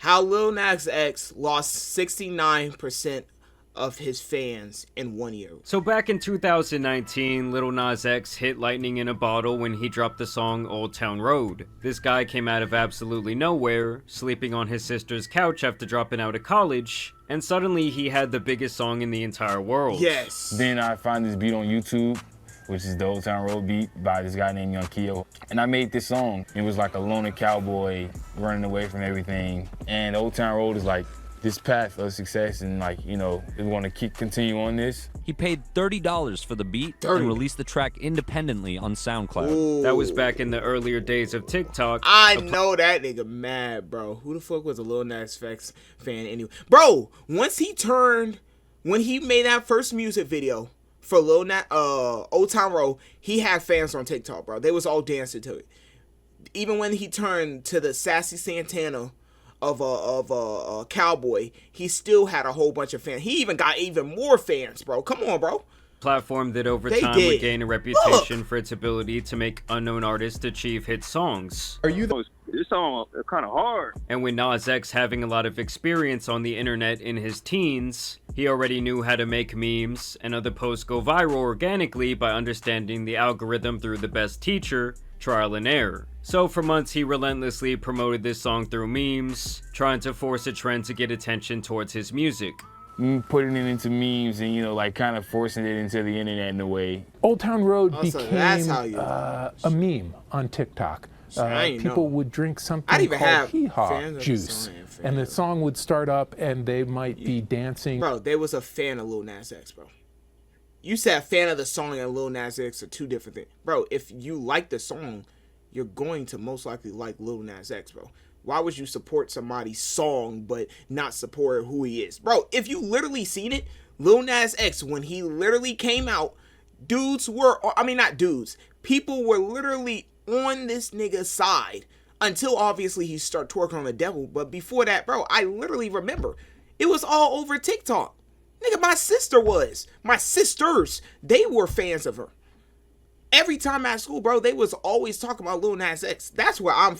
How Lil Nas X lost 69% of his fans in 1 year. So back in 2019, Lil Nas X hit lightning in a bottle when he dropped the song Old Town Road. This guy came out of absolutely nowhere, sleeping on his sister's couch after dropping out of college, and suddenly he had the biggest song in the entire world. Yes. Then I find this beat on YouTube, which is the Old Town Road beat by this guy named Young Keo. And I made this song. It was like a loner cowboy running away from everything. And Old Town Road is like this path of success, and like, you know, we want to continue on this. He paid $30 for the beat and released the track independently on SoundCloud. Ooh. That was back in the earlier days of TikTok. I know that nigga mad, bro. Who the fuck was a Lil Nas X fan anyway? Bro, when he made that first music video for Old Town Road, he had fans on TikTok, bro. They was all dancing to it. Even when he turned to the Sassy Santana of a cowboy, he still had a whole bunch of fans. He even got even more fans, bro. Come on, bro. Platform that over time would gain a reputation for its ability to make unknown artists achieve hit songs. This song is kind of hard. And with Nas X having a lot of experience on the internet in his teens, he already knew how to make memes and other posts go viral organically by understanding the algorithm through the best teacher, trial and error. So for months he relentlessly promoted this song through memes, trying to force a trend to get attention towards his music. Putting it into memes and, you know, like kind of forcing it into the internet in a way. Old Town Road Also, became a meme on TikTok. People would drink something called hee-haw juice, and the song would start up and they might be dancing. Bro, they was a fan of Lil Nas X, bro. You said fan of the song and Lil Nas X are two different things. Bro, if you like the song, you're going to most likely like Lil Nas X, bro. Why would you support somebody's song but not support who he is? Bro, if you literally seen it, Lil Nas X, when he literally came out, people were literally on this nigga's side until obviously he started twerking on the devil. But before that, bro, I literally remember it was all over TikTok. Nigga, my sisters, they were fans of her. Every time at school, bro, they was always talking about Lil Nas X. That's where I'm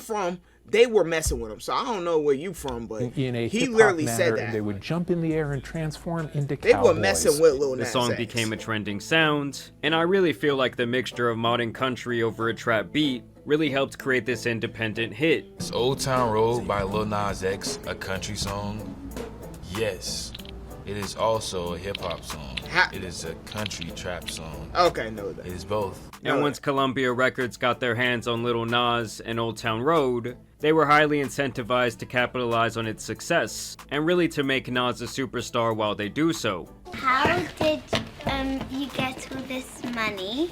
from. They were messing with him, so I don't know where you from, but he literally said that. They would jump in the air and transform into cowboys. They were messing with Lil Nas X. The song became a trending sound, and I really feel like the mixture of modern country over a trap beat really helped create this independent hit. Is Old Town Road by Lil Nas X a country song? Yes. It is also a hip-hop song. It is a country trap song. Okay, no, that. It is both. And once Columbia Records got their hands on Lil Nas and Old Town Road, they were highly incentivized to capitalize on its success, and really to make Nas a superstar while they do so. How did you get all this money?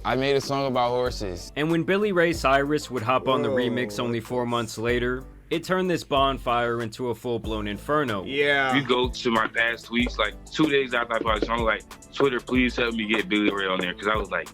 I made a song about horses. And when Billy Ray Cyrus would hop on the remix only 4 months later, it turned this bonfire into a full-blown inferno. Yeah. If you go to my past tweets, like 2 days after I put the song, like, Twitter, please help me get Billy Ray on there, because I was like,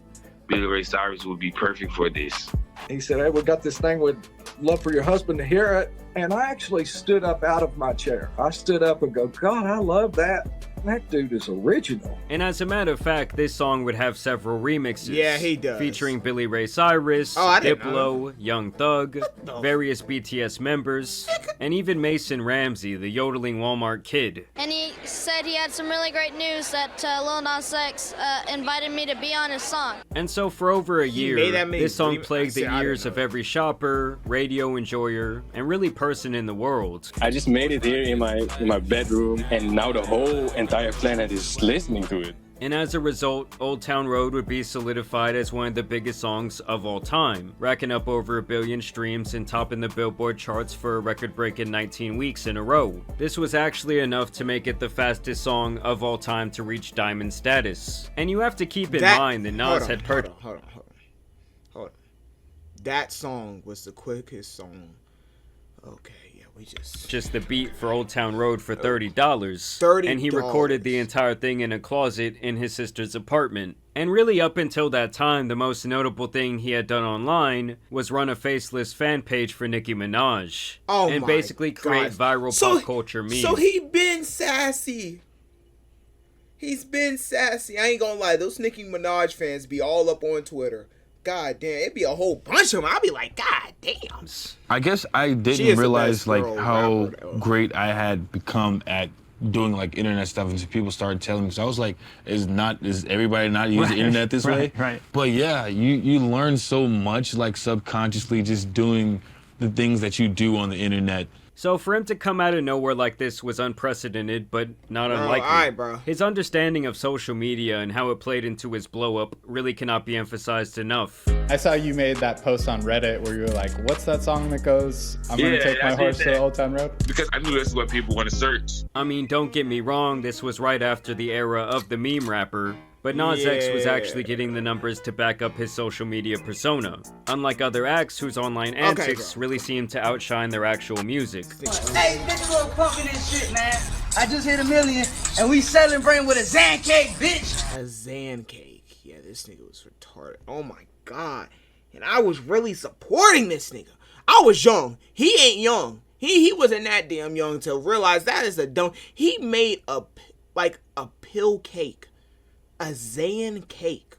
Billy Ray Cyrus would be perfect for this. He said, hey, we got this thing, we'd love for your husband to hear it. And I actually stood up out of my chair. I stood up and go, God, I love that. That dude is original. And as a matter of fact, this song would have several remixes. Yeah, he does. Featuring Billy Ray Cyrus, Diplo, Young Thug, various BTS members, and even Mason Ramsey, the yodeling Walmart kid. And he said he had some really great news that Lil Nas X invited me to be on his song. And so for over a year, this song plagued the ears of every shopper, radio enjoyer, and really person in the world. I just made it here in my bedroom, and now the whole entire planet is listening to it. And as a result, Old Town Road would be solidified as one of the biggest songs of all time, racking up over 1 billion streams and topping the Billboard charts for a record-breaking 19 weeks in a row. This was actually enough to make it the fastest song of all time to reach diamond status. And you have to keep in mind that Nas had Hold on. That song was the quickest song. Okay. Just the beat for Old Town Road for $30. And he recorded the entire thing in a closet in his sister's apartment. And really up until that time, the most notable thing he had done online was run a faceless fan page for Nicki Minaj. And basically create viral pop culture memes. So he been sassy. He's been sassy. I ain't gonna lie, those Nicki Minaj fans be all up on Twitter God damn, it'd be a whole bunch of them. I'd be like, God damn. I guess I didn't realize like how great I had become at doing like internet stuff, and so people started telling me. So I was like, is everybody not using the internet this way? Right. But yeah, you learn so much like subconsciously just doing the things that you do on the internet. So for him to come out of nowhere like this was unprecedented, but not unlikely. Alright, bro. His understanding of social media and how it played into his blow-up really cannot be emphasized enough. I saw you made that post on Reddit where you were like, what's that song that goes, I'm gonna take my horse to Old Town Road? Because I knew that's what people want to search. I mean, don't get me wrong, this was right after the era of the meme rapper, but Nas X was actually getting the numbers to back up his social media persona, unlike other acts whose online antics really seem to outshine their actual music. Hey, niggas little pumping this shit, man. I just hit 1 million, and we celebrating with a Zan cake, bitch. A Zan cake. Yeah, this nigga was retarded. Oh my God. And I was really supporting this nigga. I was young. He ain't young. He wasn't that damn young to realize that is a dumb. He made a pill cake. A Zan cake,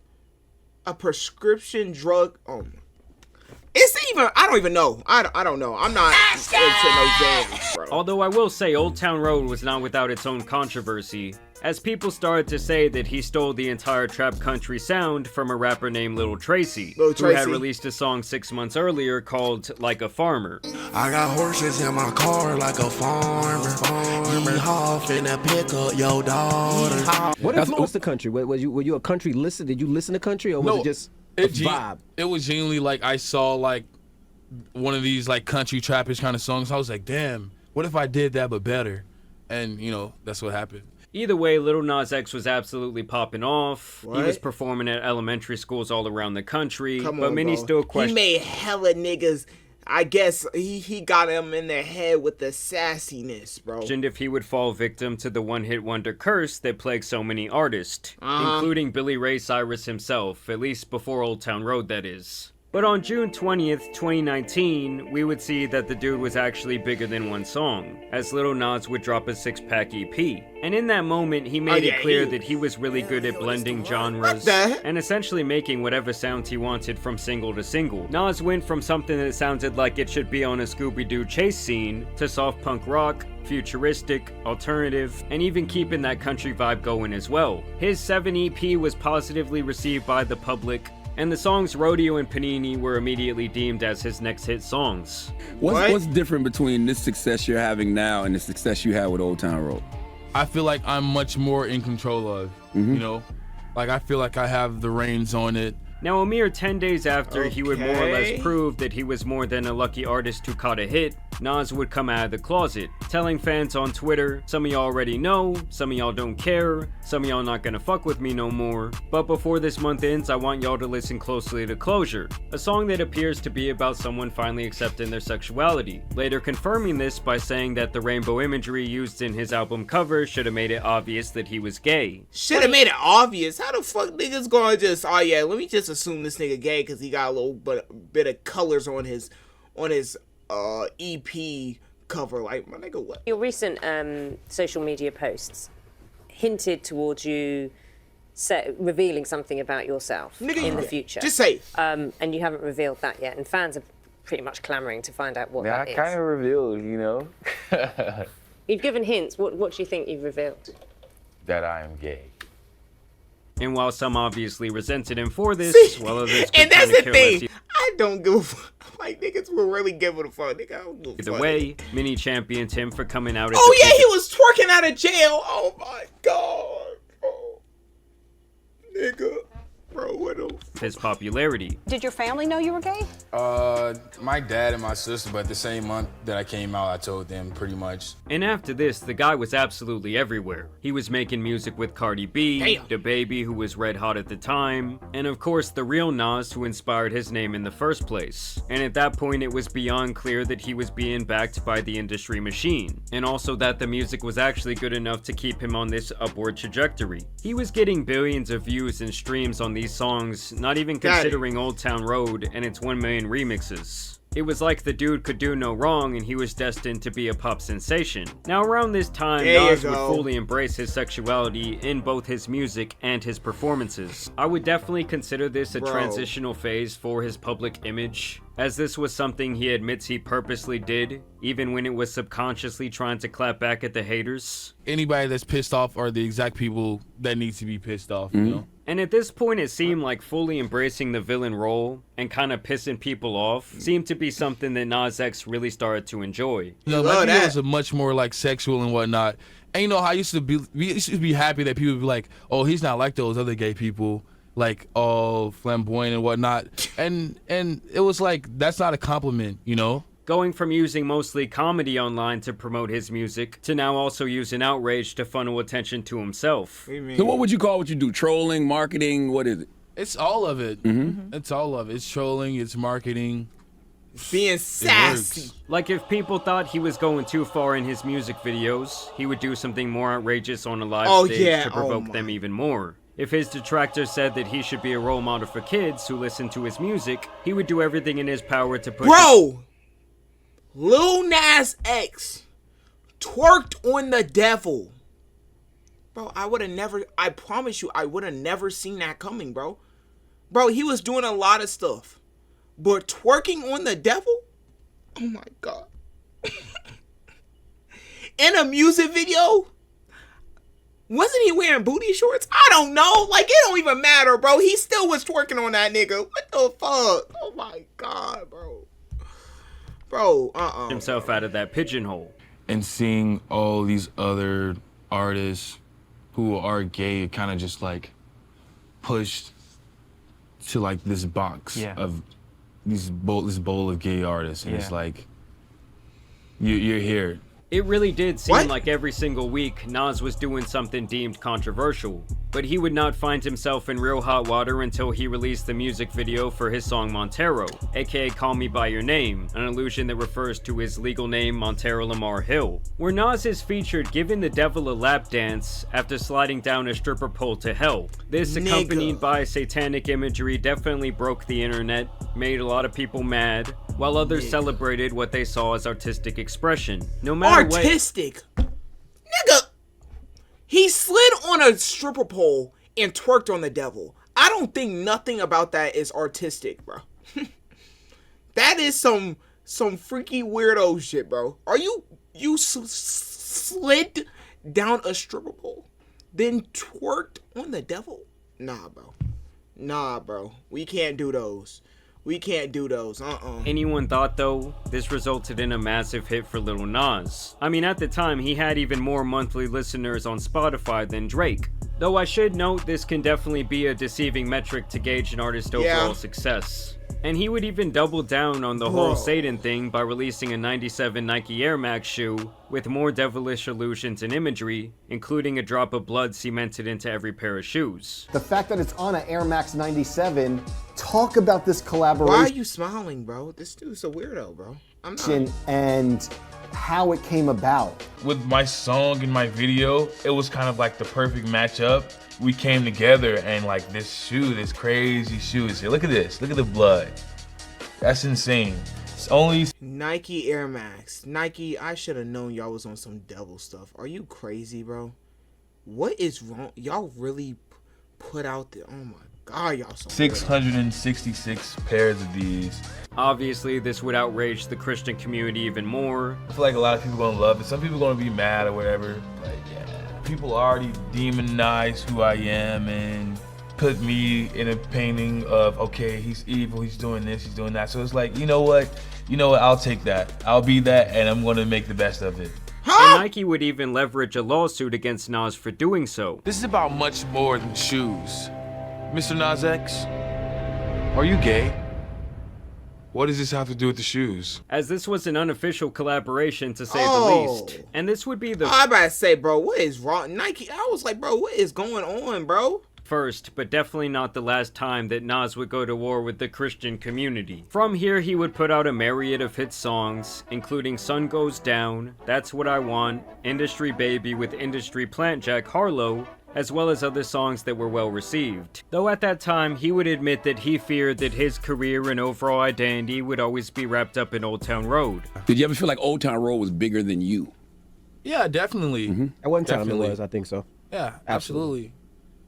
a prescription drug. Oh my! It's even. I don't even know. I don't know. I'm not into no Zans, bro. Although I will say, Old Town Road was not without its own controversy, as people started to say that he stole the entire trap country sound from a rapper named Lil Tracy, who had released a song 6 months earlier called Like a Farmer. I got horses in my car like a farmer. Finna pick up your daughter. What influenced the country? Were you a country listener? Did you listen to country, or was it just a vibe? It was genuinely like I saw like one of these like country trappish kind of songs. I was like, damn, what if I did that but better? And you know, that's what happened. Either way, Lil Nas X was absolutely popping off. He was performing at elementary schools all around the country, but many still question. He made hella niggas. I guess he got him in their head with the sassiness, bro. And if he would fall victim to the one-hit wonder curse that plagues so many artists, including Billy Ray Cyrus himself, at least before Old Town Road, that is. But on June 20th, 2019, we would see that the dude was actually bigger than one song, as Lil Nas would drop a 6-pack EP. And in that moment, he made it clear that he was really good at blending genres and essentially making whatever sounds he wanted from single to single. Nas went from something that sounded like it should be on a Scooby-Doo chase scene to soft punk rock, futuristic, alternative, and even keeping that country vibe going as well. His 7 EP was positively received by the public, and the songs Rodeo and Panini were immediately deemed as his next hit songs. What's different between this success you're having now and the success you had with Old Town Road? I feel like I'm much more in control of, you know? Like, I feel like I have the reins on it. Now, a mere 10 days after he would more or less prove that he was more than a lucky artist who caught a hit, Nas would come out of the closet, telling fans on Twitter, some of y'all already know, some of y'all don't care, some of y'all not gonna fuck with me no more, but before this month ends, I want y'all to listen closely to Closure, a song that appears to be about someone finally accepting their sexuality, later confirming this by saying that the rainbow imagery used in his album cover should have made it obvious that he was gay. Should have made it obvious? How the fuck niggas gonna just, oh yeah, let me just assume this nigga gay because he got a little bit of colors on his EP cover. Like, my nigga, what? Your recent social media posts hinted towards you revealing something about yourself in the future. Just say. And you haven't revealed that yet, and fans are pretty much clamoring to find out what that is. I kind of revealed, you know. You've given hints. What do you think you've revealed? That I am gay. And while some obviously resented him for this, while others and that's the thing. I don't give a fuck. Like, niggas will really give it a fuck. Nigga, I don't give a fuck. Either way, many championed him for coming out. Oh yeah, he was twerking out of jail. Oh my god, bro. Nigga, bro, what the his popularity. Did your family know you were gay? My dad and my sister, but the same month that I came out, I told them pretty much. And after this, the guy was absolutely everywhere. He was making music with Cardi B, DaBaby, who was red hot at the time, and of course the real Nas, who inspired his name in the first place. And at that point, it was beyond clear that he was being backed by the industry machine, and also that the music was actually good enough to keep him on this upward trajectory. He was getting billions of views and streams on these songs, not even considering Old Town Road and its 1 million remixes. It was like the dude could do no wrong and he was destined to be a pop sensation. Now around this time, Nas would fully embrace his sexuality in both his music and his performances. I would definitely consider this a transitional phase for his public image, as this was something he admits he purposely did, even when it was subconsciously trying to clap back at the haters. Anybody that's pissed off are the exact people that need to be pissed off, you know? And at this point, it seemed like fully embracing the villain role and kind of pissing people off seemed to be something that Nas X really started to enjoy. You know, my videos are much more like sexual and whatnot. And you know how I used to be happy that people would be like, oh, he's not like those other gay people, like all flamboyant and whatnot. And it was like, that's not a compliment, you know? Going from using mostly comedy online to promote his music to now also using outrage to funnel attention to himself. So what would you call what you do? Trolling, marketing, what is it? It's all of it. It's all of it. It's trolling, it's marketing. Being sassy. Like if people thought he was going too far in his music videos, he would do something more outrageous on a live stage to provoke them even more. If his detractors said that he should be a role model for kids who listen to his music, he would do everything in his power to push Lil Nas X twerked on the devil. Bro, I promise you, I would have never seen that coming, bro. Bro, he was doing a lot of stuff. But twerking on the devil? Oh my God. In a music video? Wasn't he wearing booty shorts? I don't know. Like, it don't even matter, bro. He still was twerking on that nigga. What the fuck? Oh my God, bro. Bro, himself out of that pigeonhole. And seeing all these other artists who are gay kind of just like pushed to like this box of this bowl of gay artists, and it's like you're here. It really did seem like every single week Nas was doing something deemed controversial, but he would not find himself in real hot water until he released the music video for his song Montero, aka Call Me By Your Name, an allusion that refers to his legal name Montero Lamar Hill, where Nas is featured giving the devil a lap dance after sliding down a stripper pole to hell. This, accompanied by satanic imagery, definitely broke the internet, made a lot of people mad, while others celebrated what they saw as artistic expression. No matter artistic? Nigga, he slid on a stripper pole and twerked on the devil. I don't think nothing about that is artistic, bro. That is some freaky weirdo shit, bro. Are you slid down a stripper pole, then twerked on the devil? Nah, bro. Nah, bro. We can't do those. We can't do those, Anyone thought, though, this resulted in a massive hit for Lil Nas? I mean, at the time, he had even more monthly listeners on Spotify than Drake. Though I should note, this can definitely be a deceiving metric to gauge an artist's overall success. And he would even double down on the whole Satan thing by releasing a '97 Nike Air Max shoe with more devilish allusions and imagery, including a drop of blood cemented into every pair of shoes. The fact that it's on an Air Max 97, talk about this collaboration. Why are you smiling, bro? This dude's a weirdo, bro. I'm not. And how it came about. With my song and my video, it was kind of like the perfect matchup. We came together and like this crazy shoe is here. Look at this, look at the blood. That's insane. It's only Nike Air Max. Nike, I should have known y'all was on some devil stuff. Are you crazy, bro? What is wrong? Y'all really put out the, oh my God, y'all so 666 pairs of these. Obviously, this would outrage the Christian community even more. I feel like a lot of people gonna love it. Some people gonna be mad or whatever. But yeah, people already demonize who I am and put me in a painting of, okay, he's evil, he's doing this, he's doing that. So it's like, you know what, I'll take that. I'll be that, and I'm gonna make the best of it. And Nike would even leverage a lawsuit against Nas for doing so. This is about much more than shoes. Mr. Nas X, are you gay? What does this have to do with the shoes? As this was an unofficial collaboration, to say the least. And this would be the... I about to say, bro, what is wrong? Nike, I was like, bro, what is going on, bro? First, but definitely not the last time that Nas would go to war with the Christian community. From here, he would put out a myriad of hit songs, including Sun Goes Down, That's What I Want, Industry Baby with industry plant Jack Harlow, as well as other songs that were well received. Though at that time, he would admit that he feared that his career and overall identity would always be wrapped up in Old Town Road. Did you ever feel like Old Town Road was bigger than you? Yeah, definitely. At one time it was, I think so. Yeah, absolutely.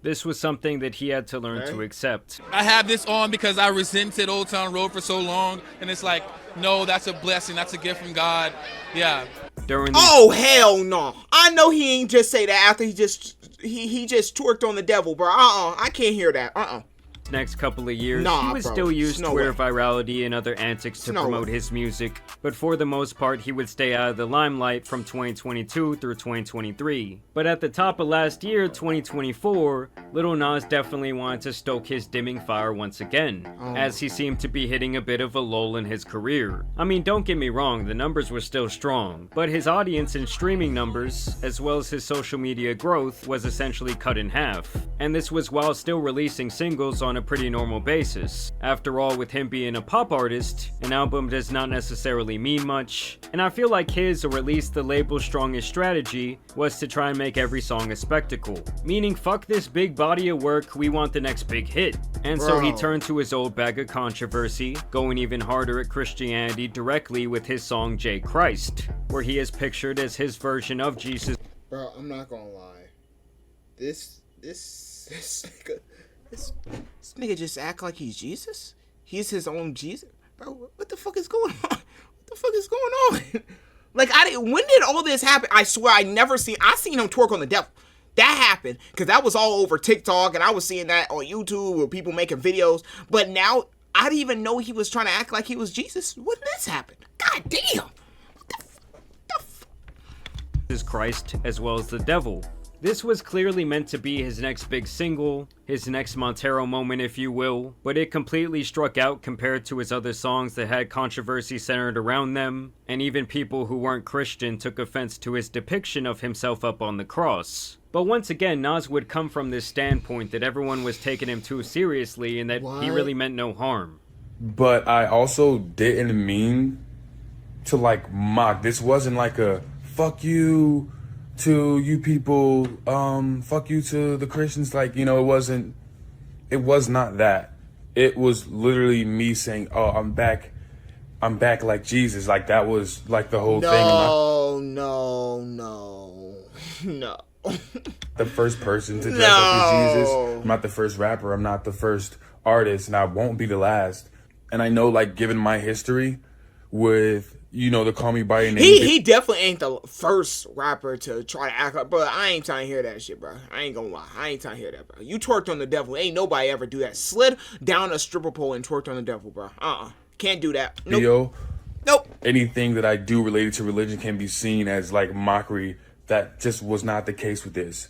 This was something that he had to learn to accept. I have this on because I resented Old Town Road for so long, and it's like, no, that's a blessing, that's a gift from God. Yeah. Oh hell no! I know he ain't just say that after he just twerked on the devil, bro. I can't hear that. Next couple of years, Nah, he would bro. still use No Twitter way. virality and other antics to No promote way. his music, but for the most part, he would stay out of the limelight from 2022 through 2023. But at the top of last year, 2024, Lil Nas definitely wanted to stoke his dimming fire once again, as he seemed to be hitting a bit of a lull in his career. I mean, don't get me wrong, the numbers were still strong, but his audience and streaming numbers, as well as his social media growth, was essentially cut in half. And this was while still releasing singles on a pretty normal basis. After all, with him being a pop artist, an album does not necessarily mean much, and I feel like his, or at least the label's strongest strategy, was to try and make every song a spectacle. Meaning, fuck this big body of work, we want the next big hit. And so he Bro. turned to his old bag of controversy, going even harder at Christianity directly with his song J. Christ, where he is pictured as his version of Jesus. Bro, I'm not gonna lie. This nigga just act like he's Jesus? He's his own Jesus? Bro, what the fuck is going on? What the fuck is going on? Like, when did all this happen? I swear I seen him twerk on the devil. That happened, because that was all over TikTok, and I was seeing that on YouTube with people making videos. But now, I didn't even know he was trying to act like he was Jesus. When did this happen? God damn. Jesus Christ, as well as the devil. This was clearly meant to be his next big single, his next Montero moment if you will, but it completely struck out compared to his other songs that had controversy centered around them, and even people who weren't Christian took offense to his depiction of himself up on the cross. But once again, Nas would come from this standpoint that everyone was taking him too seriously and that he really meant no harm. But I also didn't mean to like mock. This wasn't like a fuck you to you people, fuck you to the Christians. Like, it was not that. It was literally me saying, oh, I'm back like Jesus. Like, that was like the whole thing. No. The first person to dress up as Jesus. I'm not the first rapper. I'm not the first artist, and I won't be the last. And I know, like, given my history with, the Call Me By Your Name. He definitely ain't the first rapper to try to act like, bro. I ain't trying to hear that shit, bro. I ain't gonna lie. I ain't trying to hear that, bro. You twerked on the devil. Ain't nobody ever do that. Slid down a stripper pole and twerked on the devil, bro. Can't do that. Nope. Anything that I do related to religion can be seen as like mockery. That just was not the case with this.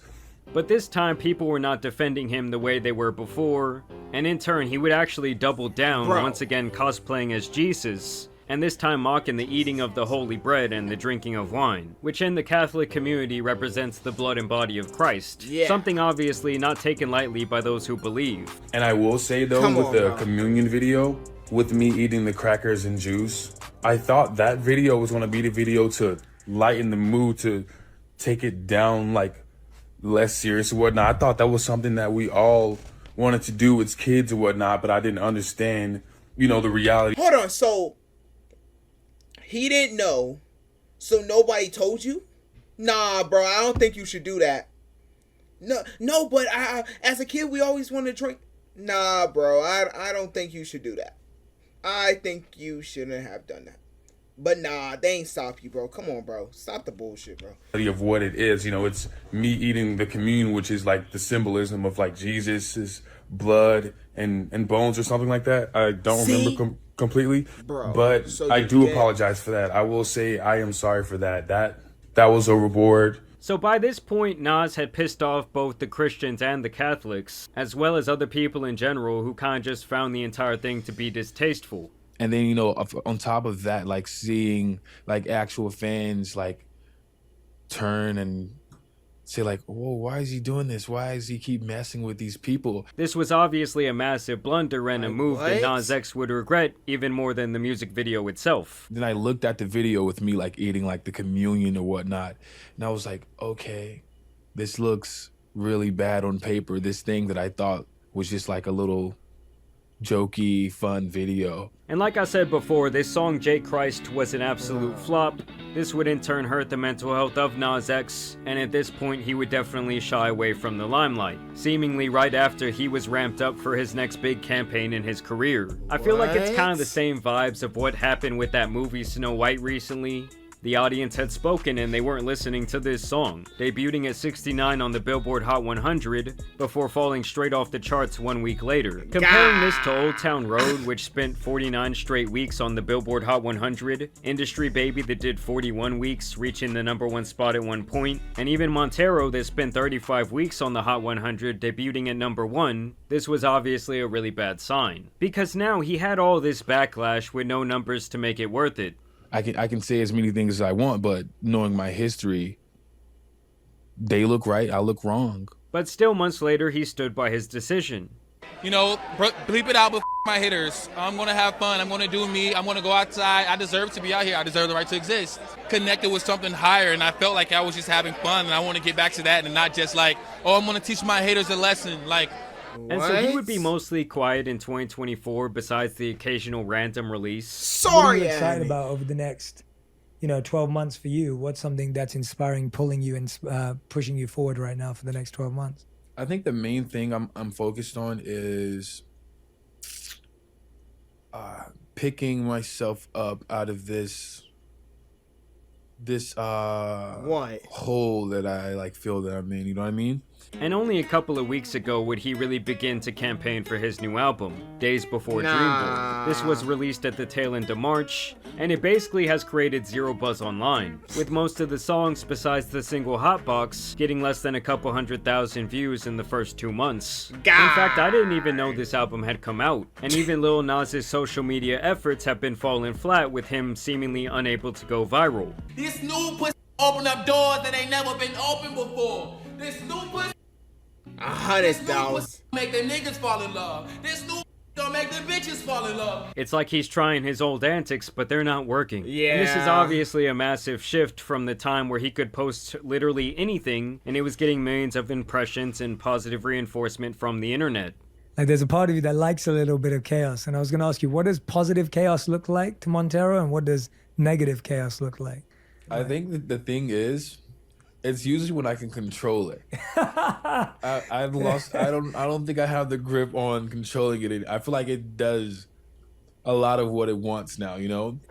But this time, people were not defending him the way they were before, and in turn, he would actually double down, once again cosplaying as Jesus, and this time mocking the eating of the holy bread and the drinking of wine, which in the Catholic community represents the blood and body of Christ. Yeah. Something obviously not taken lightly by those who believe. And I will say though, with the communion video, with me eating the crackers and juice, I thought that video was gonna be the video to lighten the mood, to take it down like less serious or whatnot. I thought that was something that we all wanted to do as kids or whatnot, but I didn't understand, the reality. Hold on, so he didn't know, so nobody told you? Nah, bro, I don't think you should do that. No, but I as a kid, we always wanted to drink. Nah, bro, I don't think you should do that. I think you shouldn't have done that. But nah, they ain't stop you, bro. Come on, bro. Stop the bullshit, bro. Of what it is, it's me eating the communion, which is like the symbolism of like Jesus's blood and bones or something like that. I don't remember completely, bro, but so I do apologize for that. I will say I am sorry for that. That was overboard. So by this point, Nas had pissed off both the Christians and the Catholics, as well as other people in general who kind of just found the entire thing to be distasteful. And then, on top of that, like seeing like actual fans like turn and say like, whoa, why is he doing this? Why does he keep messing with these people? This was obviously a massive blunder and a move that Nas X would regret even more than the music video itself. Then I looked at the video with me like eating like the communion or whatnot. And I was like, okay, this looks really bad on paper, this thing that I thought was just like a little jokey, fun video. And like I said before, this song J Christ was an absolute flop. This would in turn hurt the mental health of Nas X, and at this point he would definitely shy away from the limelight, seemingly right after he was ramped up for his next big campaign in his career. I feel like it's kind of the same vibes of what happened with that movie Snow White recently. The audience had spoken and they weren't listening to this song, debuting at 69 on the Billboard Hot 100 before falling straight off the charts 1 week later. Comparing this to Old Town Road, which spent 49 straight weeks on the Billboard Hot 100, Industry Baby that did 41 weeks, reaching the #1 spot at one point, and even Montero that spent 35 weeks on the Hot 100, debuting at #1, this was obviously a really bad sign. Because now he had all this backlash with no numbers to make it worth it. I can say as many things as I want, but knowing my history, they look right, I look wrong. But still months later, he stood by his decision. You know, bleep it out with my haters. I'm going to have fun. I'm going to do me. I'm going to go outside. I deserve to be out here. I deserve the right to exist. Connected with something higher, and I felt like I was just having fun, and I want to get back to that and not just like, oh, I'm going to teach my haters a lesson. Like, and so he would be mostly quiet in 2024 besides the occasional random release. Sorry, what are you excited about over the next, 12 months for you? What's something that's inspiring, pulling you and pushing you forward right now for the next 12 months? I think the main thing I'm focused on is picking myself up out of this hole that I feel that I'm in, you know what I mean? And only a couple of weeks ago would he really begin to campaign for his new album, Days Before Dreamville. This was released at the tail end of March, and it basically has created zero buzz online, with most of the songs besides the single Hotbox getting less than a couple 100,000 views in the first 2 months. In fact, I didn't even know this album had come out, and even Lil Nas's social media efforts have been falling flat with him seemingly unable to go viral. This new pussy open up doors that ain't never been open before. This new pussy $100 make the niggas fall in love. This new gonna make the bitches fall in love. It's like he's trying his old antics, but they're not working. Yeah. And this is obviously a massive shift from the time where he could post literally anything, and it was getting millions of impressions and positive reinforcement from the internet. Like, there's a part of you that likes a little bit of chaos, and I was gonna ask you, what does positive chaos look like to Montero, and what does negative chaos look like? I think that the thing is, it's usually when I can control it. I've lost. I don't think I have the grip on controlling it. I feel like it does a lot of what it wants now,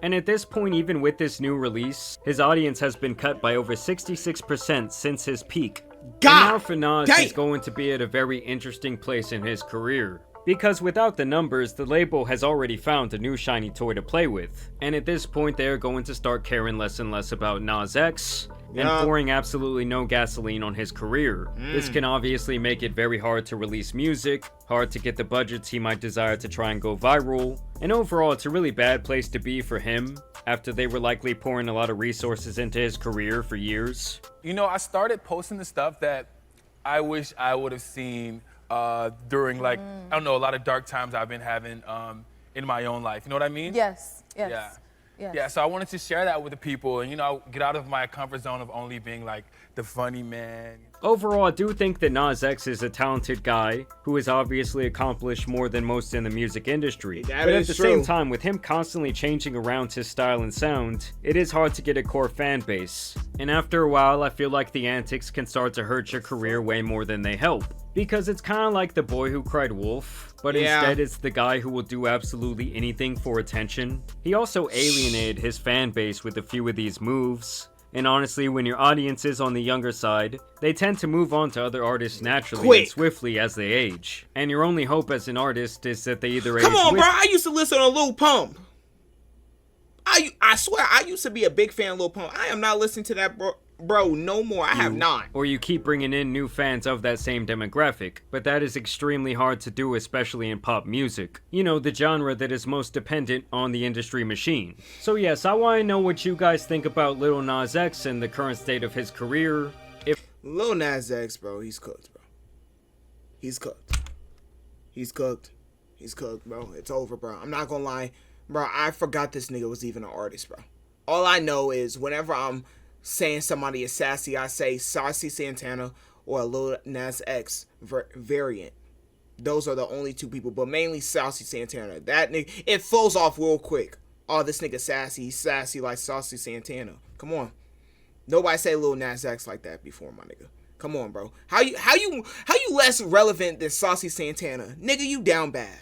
And at this point, even with this new release, his audience has been cut by over 66% since his peak. And now for Nas, he's going to be at a very interesting place in his career. Because without the numbers, the label has already found a new shiny toy to play with. And at this point, they are going to start caring less and less about Nas X and pouring absolutely no gasoline on his career. This can obviously make it very hard to release music, hard to get the budgets he might desire to try and go viral, and overall it's a really bad place to be for him after they were likely pouring a lot of resources into his career for years. I started posting the stuff that I wish I would have seen during a lot of dark times I've been having in my own life. You know what I mean? Yes. Yeah, so I wanted to share that with the people and, get out of my comfort zone of only being like the funny man. Overall, I do think that Nas X is a talented guy who has obviously accomplished more than most in the music industry. But at the same time, with him constantly changing around his style and sound, it is hard to get a core fan base. And after a while, I feel like the antics can start to hurt your career way more than they help. Because it's kind of like the boy who cried wolf, but instead it's the guy who will do absolutely anything for attention. He also alienated his fan base with a few of these moves. And honestly, when your audience is on the younger side, they tend to move on to other artists naturally and swiftly as they age. And your only hope as an artist is that they either age Come on, bro, I used to listen to Lil Pump. I swear, I used to be a big fan of Lil Pump. I am not listening to that, bro, no more. I have not. Or you keep bringing in new fans of that same demographic, but that is extremely hard to do, especially in pop music. The genre that is most dependent on the industry machine. So yes, I want to know what you guys think about Lil Nas X and the current state of his career. Lil Nas X, bro, he's cooked, bro. He's cooked. He's cooked. He's cooked, bro. It's over, bro. I'm not gonna lie. Bro, I forgot this nigga was even an artist, bro. All I know is whenever I'm saying somebody is sassy, I say Saucy Santana or a Lil Nas X variant. Those are the only two people, but mainly Saucy Santana. That nigga, it flows off real quick. Oh, this nigga sassy. He's sassy like Saucy Santana. Come on. Nobody say Lil Nas X like that before, my nigga. Come on, bro. How you less relevant than Saucy Santana? Nigga, you down bad.